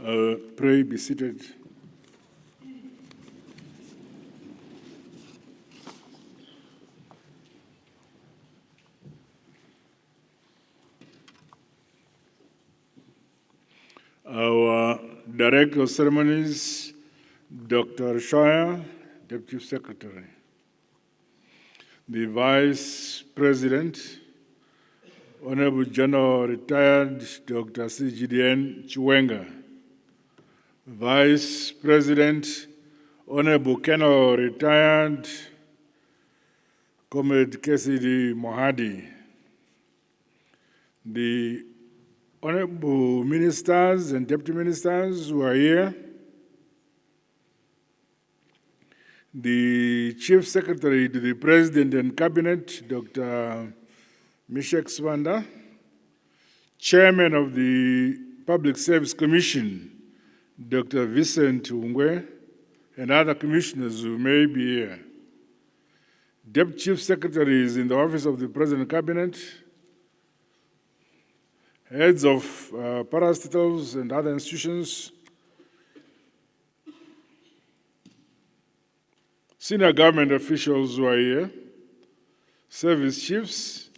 Pray, be seated. Our Director of Ceremonies, Dr. Shire, Deputy Secretary. The Vice President, Honorable General Retired Dr. CGDN Chiwenga. Vice President, Honorable Colonel Retired Comrade Kesidi Mohadi. The Honorable Ministers and Deputy Ministers who are here. The Chief Secretary to the President and Cabinet, Dr. Mishek Swanda. Chairman of the Public Service Commission, Dr. Vincent Ungwe, and other commissioners who may be here. Deputy Chief Secretaries in the Office of the President and Cabinet, heads of parastatals and other institutions, senior government officials who are here, service chiefs,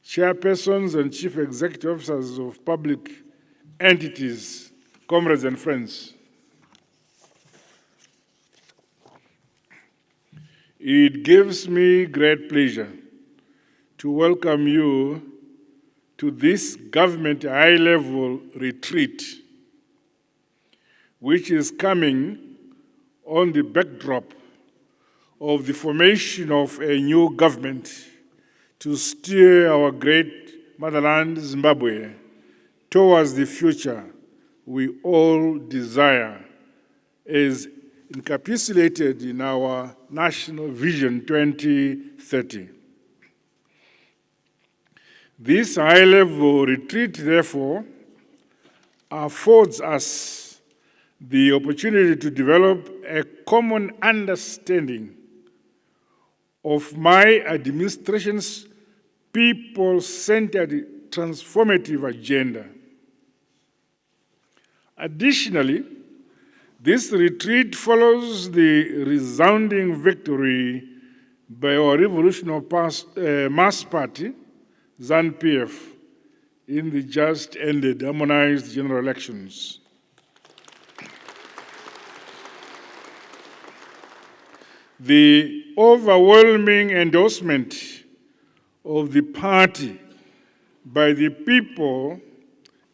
chairpersons and chief executive officers of public entities, comrades and friends. It gives me great pleasure to welcome you to this government high-level retreat, which is coming on the backdrop of the formation of a new government to steer our great motherland, Zimbabwe, towards the future we all desire, as encapsulated in our National Vision 2030. This high-level retreat, therefore, affords us the opportunity to develop a common understanding of my administration's people-centered transformative agenda. Additionally, this retreat follows the resounding victory by our revolutionary mass party, ZANU-PF, in the just ended harmonized general elections. The overwhelming endorsement of the party by the people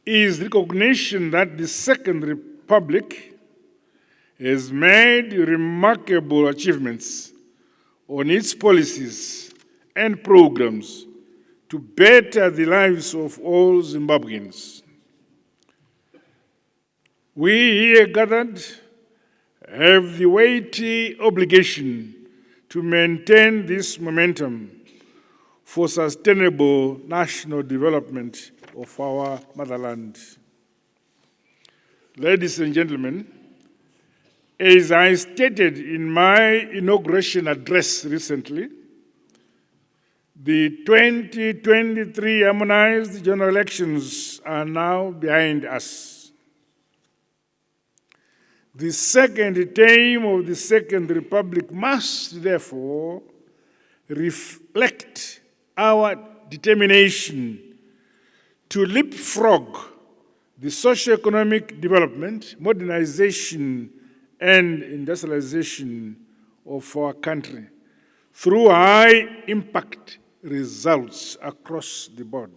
is recognition that the Second Republic has made remarkable achievements on its policies and programs to better the lives of all Zimbabweans. We here gathered have the weighty obligation to maintain this momentum for sustainable national development of our motherland. Ladies and gentlemen, as I stated in my inauguration address recently, the 2023 harmonized general elections are now behind us. The second term of the Second Republic must therefore reflect our determination to leapfrog the socio-economic development, modernization, and industrialization of our country through high-impact results across the board.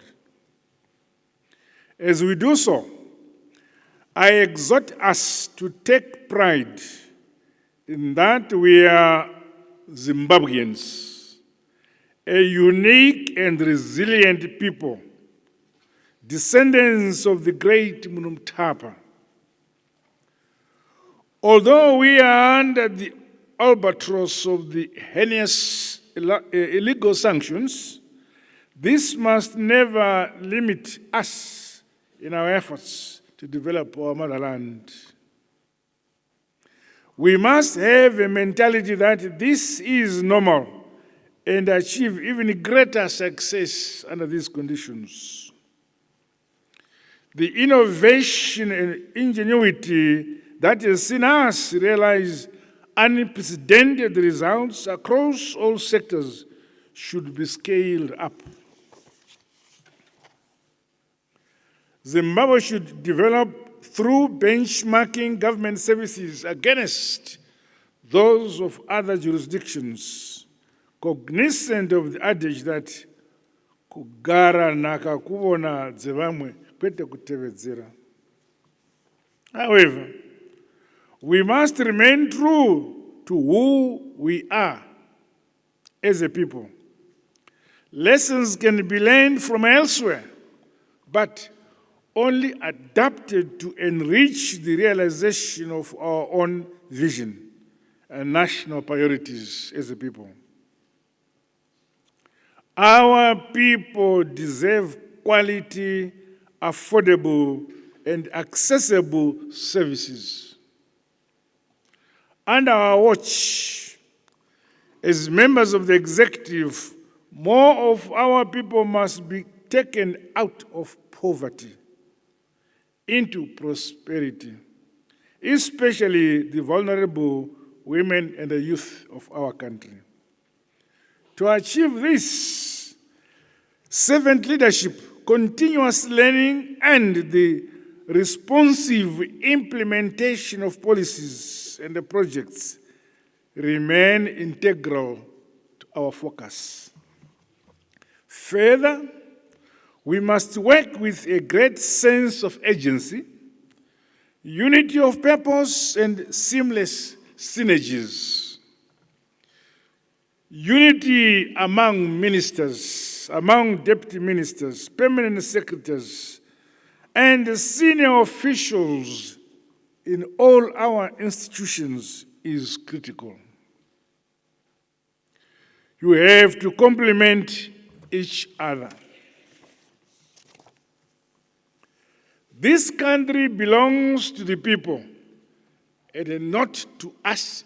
As we do so, I exhort us to take pride in that we are Zimbabweans, a unique and resilient people, descendants of the great Munumtapa. Although we are under the albatross of the heinous illegal sanctions, this must never limit us in our efforts to develop our motherland. We must have a mentality that this is normal and achieve even greater success under these conditions. the innovation and ingenuity that has seen us realize unprecedented results across all sectors should be scaled up. Zimbabwe should develop through benchmarking government services against those of other jurisdictions, cognizant of the adage that kugara nhaka kuona dzevamwe kwete kutevedzera. However, we must remain true to who we are as a people. Lessons can be learned from elsewhere, but only adapted to enrich the realization of our own vision and national priorities as a people. Our people deserve quality, affordable, and accessible services. Under our watch, as members of the executive, more of our people must be taken out of poverty into prosperity, especially the vulnerable women and the youth of our country. To achieve this, servant leadership, continuous learning, and the responsive implementation of policies and the projects remain integral to our focus. Further, we must work with a great sense of agency, unity of purpose, and seamless synergies. Unity among ministers, among deputy ministers, permanent secretaries, and senior officials in all our institutions is critical. You have to complement each other. This country belongs to the people and not to us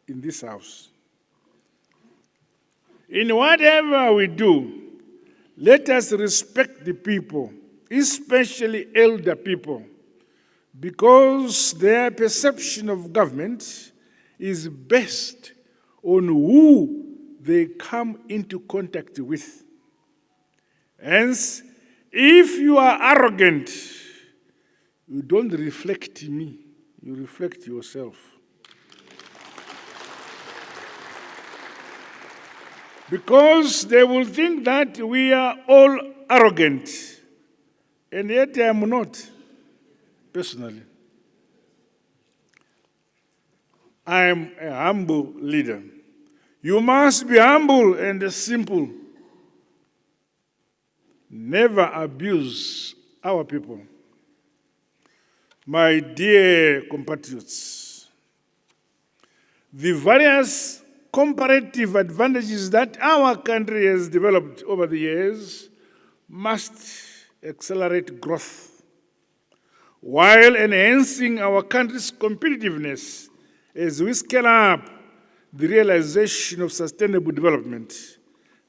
in this house. In whatever we do, let us respect the people, especially elder people, because their perception of government is based on who they come into contact with. Hence, if you are arrogant, you don't reflect me, you reflect yourself. Because they will think that we are all arrogant, and yet I am not, personally. I am a humble leader. You must be humble and simple. Never abuse our people. My dear compatriots, the various comparative advantages that our country has developed over the years must accelerate growth while enhancing our country's competitiveness as we scale up the realization of sustainable development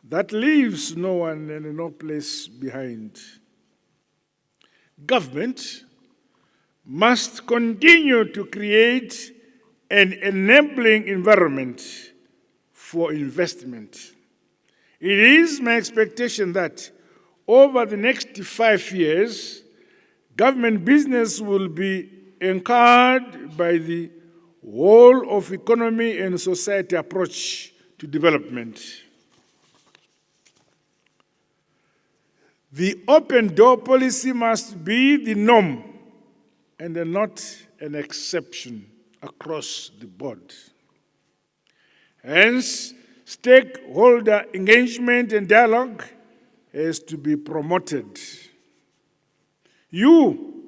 that leaves no one and no place behind. Government must continue to create an enabling environment for investment. It is my expectation that over the next 5 years, government business will be anchored by the whole of economy and society approach to development. The open door policy must be the norm and not an exception across the board. Hence, stakeholder engagement and dialogue has to be promoted. You,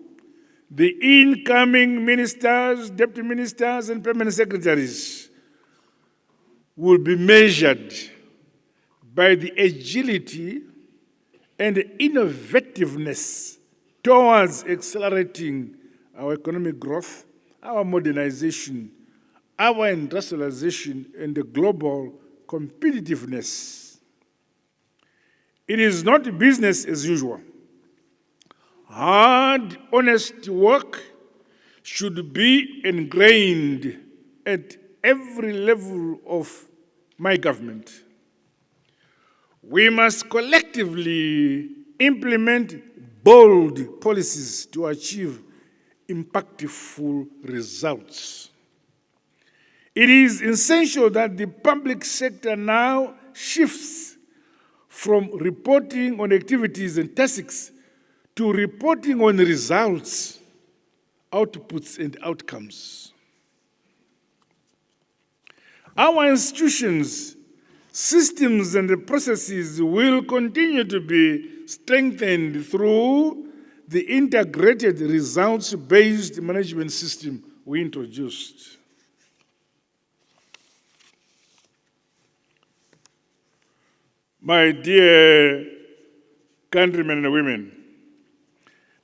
the incoming ministers, deputy ministers, and permanent secretaries, will be measured by the agility and innovativeness towards accelerating our economic growth, our modernization, our industrialization, and the global competitiveness. It is not business as usual. Hard, honest work should be ingrained at every level of my government. We must collectively implement bold policies to achieve impactful results. It is essential that the public sector now shifts from reporting on activities and tasks to reporting on results, outputs, and outcomes. Our institutions, systems, and processes will continue to be strengthened through the integrated results-based management system we introduced. My dear countrymen and women,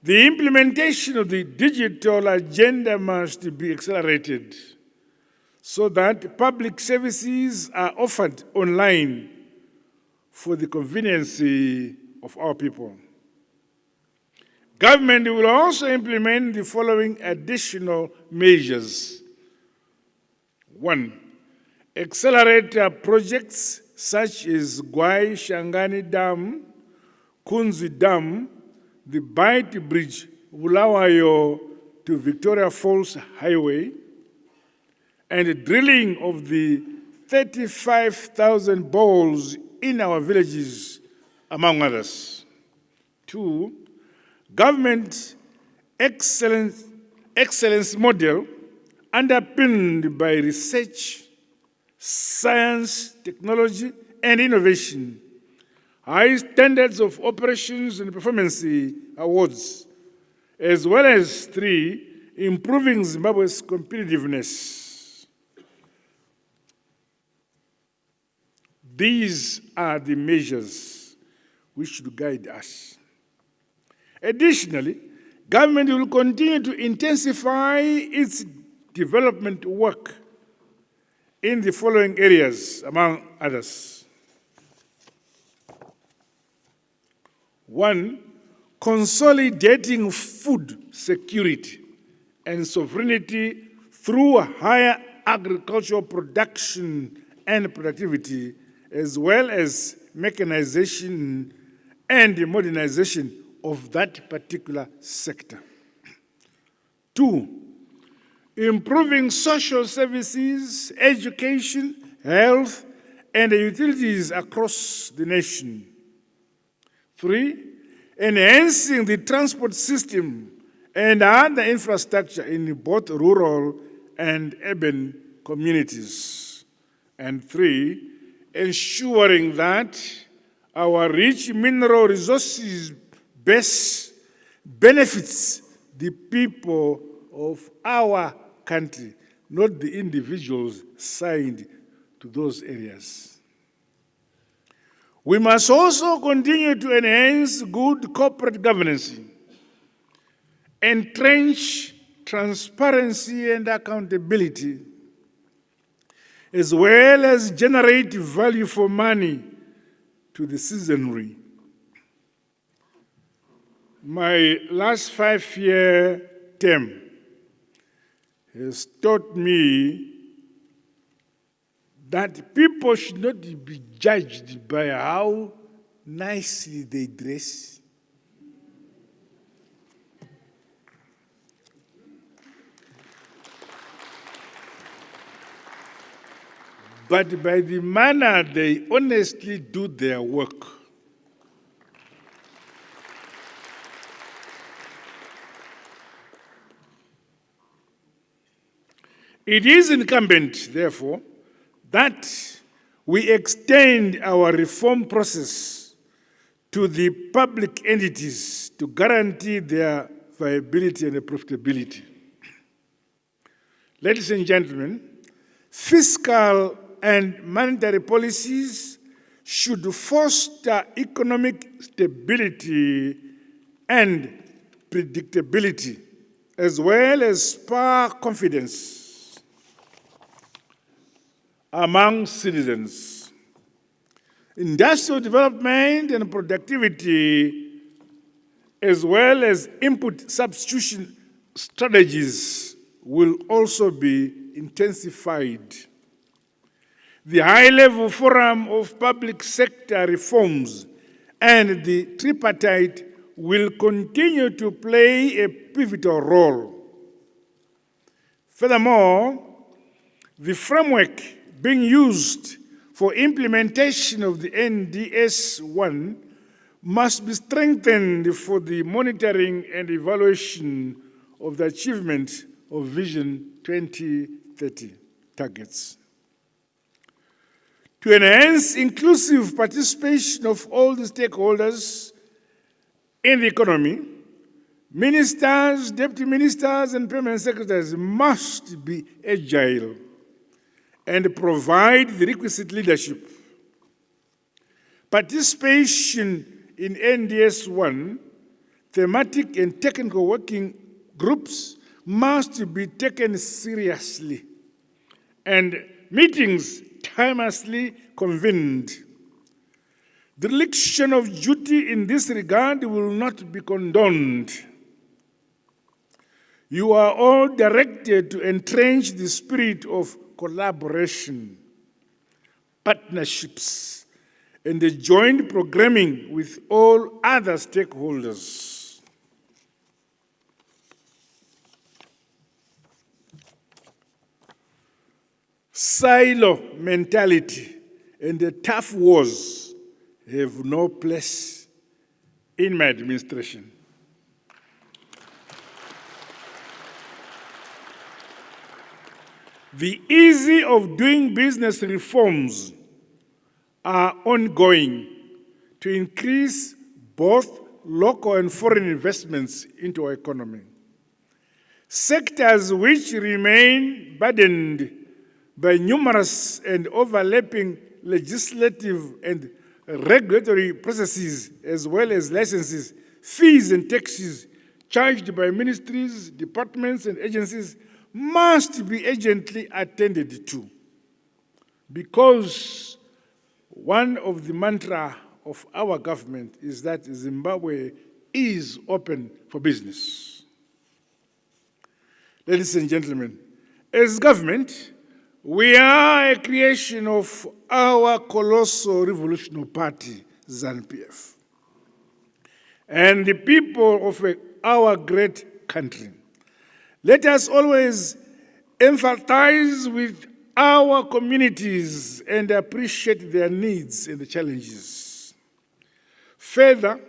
the implementation of the digital agenda must be accelerated so that public services are offered online for the convenience of our people. Government will also implement the following additional measures. 1. Accelerate projects such as Gwai Shangani Dam, Kunzi Dam, the Bight Bridge, Bulawayo to Victoria Falls Highway, and the drilling of the 35,000 boreholes in our villages, among others. 2. Government excellence model underpinned by research, science, technology, and innovation, high standards of operations and performance awards, as well as 3, improving Zimbabwe's competitiveness. These are the measures which should guide us. Additionally, government will continue to intensify its development work in the following areas, among others. 1, consolidating food security and sovereignty through higher agricultural production and productivity, as well as mechanization and modernization of that particular sector. 2, improving social services, education, health, and utilities across the nation. 3, enhancing the transport system and other infrastructure in both rural and urban communities. And 3, ensuring that our rich mineral resources base benefits the people of our country, not the individuals assigned to those areas. We must also continue to enhance good corporate governance, entrench transparency and accountability, as well as generate value for money to the citizenry. My last 5-year term has taught me that people should not be judged by how nicely they dress, but by the manner they honestly do their work. It is incumbent, therefore, that we extend our reform process to the public entities to guarantee their viability and profitability. Ladies and gentlemen, fiscal and monetary policies should foster economic stability and predictability, as well as spur confidence among citizens. Industrial development and productivity as well as input substitution strategies, will also be intensified. The high-level forum of public sector reforms and the tripartite will continue to play a pivotal role. Furthermore, the framework being used for implementation of the NDS-1 must be strengthened for the monitoring and evaluation of the achievement of Vision 2030 targets. To enhance inclusive participation of all the stakeholders in the economy, ministers, deputy ministers, and permanent secretaries must be agile and provide the requisite leadership. Participation in NDS-1, thematic and technical working groups must be taken seriously, and meetings timelessly convened. Dereliction of duty in this regard will not be condoned. You are all directed to entrench the spirit of collaboration, partnerships, and the joint programming with all other stakeholders. Silo mentality and the tough wars have no place in my administration. The ease of doing business reforms are ongoing to increase both local and foreign investments into our economy. Sectors which remain burdened by numerous and overlapping legislative and regulatory processes, as well as licenses, fees, and taxes charged by ministries, departments, and agencies, must be urgently attended to, because one of the mantra of our government is that Zimbabwe is open for business. Ladies and gentlemen, as government, we are a creation of our colossal revolutionary party, ZANU-PF, and the people of our great country. Let us always empathize with our communities and appreciate their needs and the challenges. Further,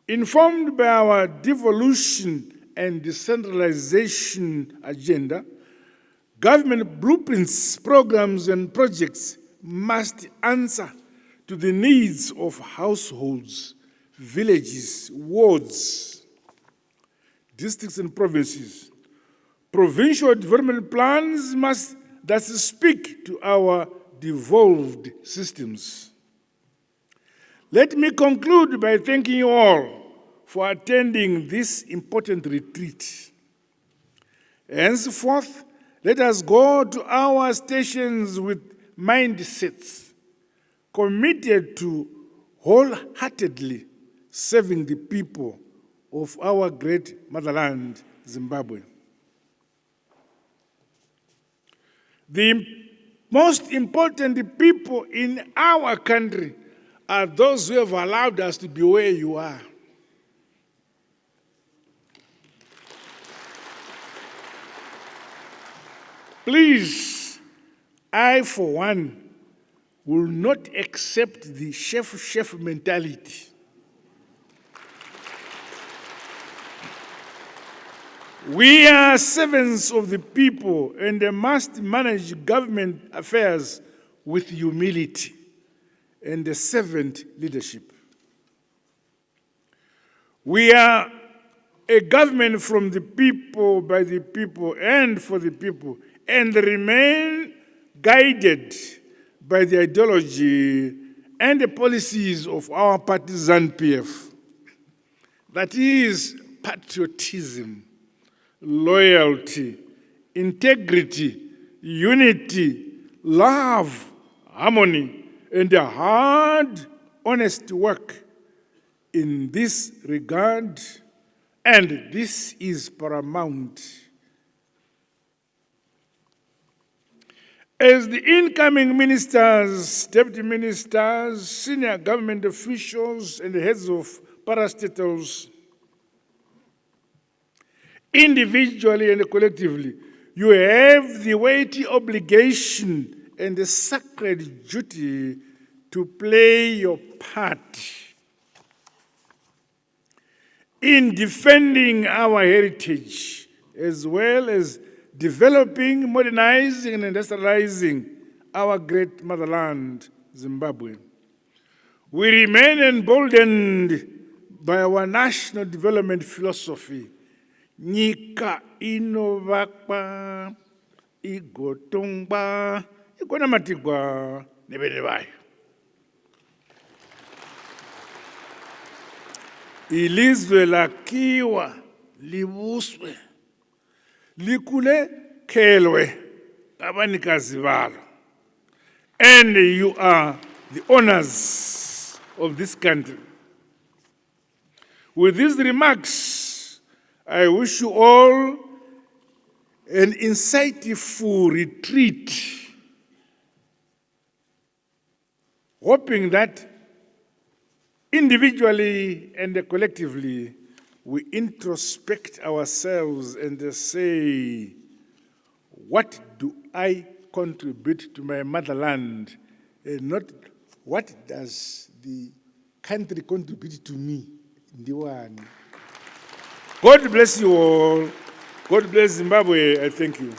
informed by our devolution and decentralization agenda, government blueprints, programs, and projects must answer to the needs of households, villages, wards, districts, and provinces. Provincial development plans must thus speak to our devolved systems. Let me conclude by thanking you all for attending this important retreat. Henceforth, let us go to our stations with mindsets committed to wholeheartedly serving the people of our great motherland, Zimbabwe. The most important people in our country are those who have allowed us to be where you are. Please, I, for one, will not accept the chef mentality. We are servants of the people and must manage government affairs with humility and a servant leadership. We are a government from the people, by the people, and for the people, and remain guided by the ideology and the policies of our party, ZANU-PF. That is patriotism, loyalty, integrity, unity, love, harmony, and a hard, honest work in this regard, and this is paramount. As the incoming ministers, deputy ministers, senior government officials, and the heads of parastatals, individually and collectively, you have the weighty obligation and the sacred duty to play your part in defending our heritage, as well as developing, modernizing, and industrializing our great motherland, Zimbabwe. We remain emboldened by our national development philosophy. Nyika inovakwa, igotongwa, igonamatigwa, nebene bayo. Ilizwe lakiwa, libuswe, likule kelwe, abanikazi balo. And you are the owners of this country. With these remarks, I wish you all an insightful retreat, hoping that individually and collectively we introspect ourselves and say, what do I contribute to my motherland, and not what does the country contribute to me? God bless you all. God bless Zimbabwe. I thank you.